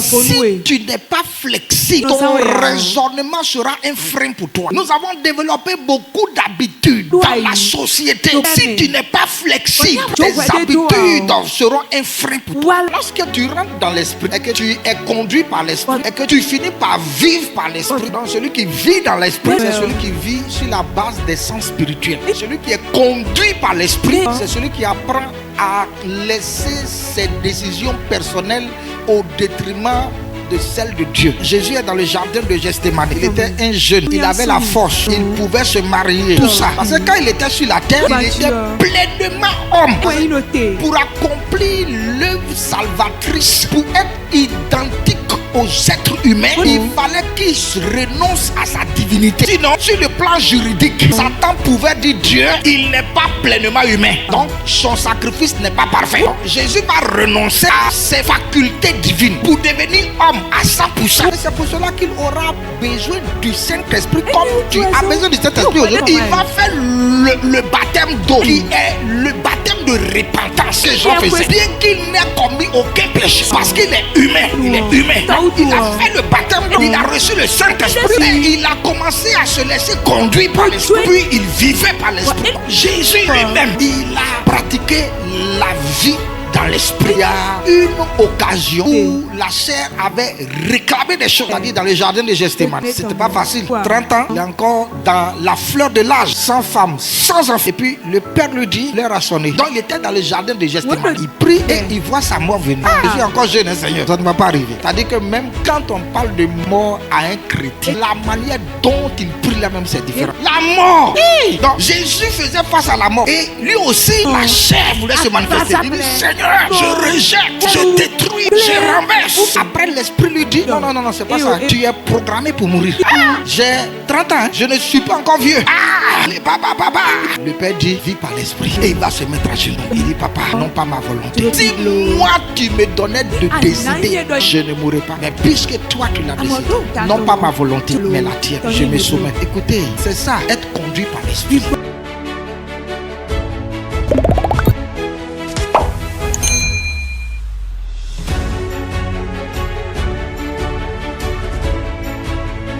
Si tu n'es pas flexible, ton raisonnement sera un frein pour toi. Nous avons développé beaucoup d'habitudes dans la société. Si tu n'es pas flexible, tes habitudes seront un frein pour toi. Lorsque tu rentres dans l'esprit et que tu es conduit par l'esprit et que tu finis par vivre par l'esprit, donc celui qui vit dans l'esprit, c'est celui qui vit sur la base des sens spirituels. Celui qui est conduit par l'esprit, c'est celui qui apprend à laisser ses décisions personnelles au détriment de celle de Dieu. Jésus est dans le jardin de Gethsémani. Il était un jeune, il avait la force, il pouvait se marier, tout ça. Parce que quand il était sur la terre, il était pleinement homme. Pour accomplir l'œuvre salvatrice, pour être identique aux êtres humains, il fallait qu'il renonce à sa divinité. Sinon, sur le plan juridique, Satan pouvait dire Dieu, il n'est pas pleinement humain. Donc, son sacrifice n'est pas parfait. Donc, Jésus va renoncer à ses facultés divines pour devenir homme à 100%. Et c'est pour cela qu'il aura besoin du Saint-Esprit. Comme tu as besoin du Saint-Esprit aujourd'hui, il va faire le baptême d'eau, qui est le baptême de repentance que Jean faisait. Bien qu'il n'ait commis aucun péché, parce qu'il est humain, il est humain. Il a fait le baptême, il a reçu le Saint-Esprit et il a commencé à se laisser conduire par l'Esprit. Puis il vivait par l'Esprit. Jésus lui-même, il a pratiqué la vie dans l'esprit. Il y a une occasion où la chair avait réclamé des choses, c'est-à-dire dans le jardin de Gethsémani. C'était pas facile. 30 ans, il est encore dans la fleur de l'âge, sans femme, sans enfant. Et puis le père lui dit, l'heure a sonné. Donc il était dans le jardin de Gethsémani. Il prie et il voit sa mort venir. Je suis encore jeune, Seigneur, ça ne va pas arriver. C'est-à-dire que même quand on parle de mort à un chrétien, la manière dont il prie là même, c'est différent. La mort. Donc Jésus faisait face à la mort. Et lui aussi, la chair voulait se manifester. Il dit, Seigneur, je rejette, je détruis, je renverse. Après, l'esprit lui dit, non, c'est pas ça. Tu es programmé pour mourir. J'ai 30 ans, je ne suis pas encore vieux. Papa. Le père dit, vis par l'esprit. Et il va se mettre à genoux. Il dit, papa, non pas ma volonté. Si moi tu me donnais de décider, je ne mourrais pas. Mais puisque toi tu l'as décidé, non pas ma volonté, mais la tienne, je me soumets. Écoutez, c'est ça, être conduit par l'esprit.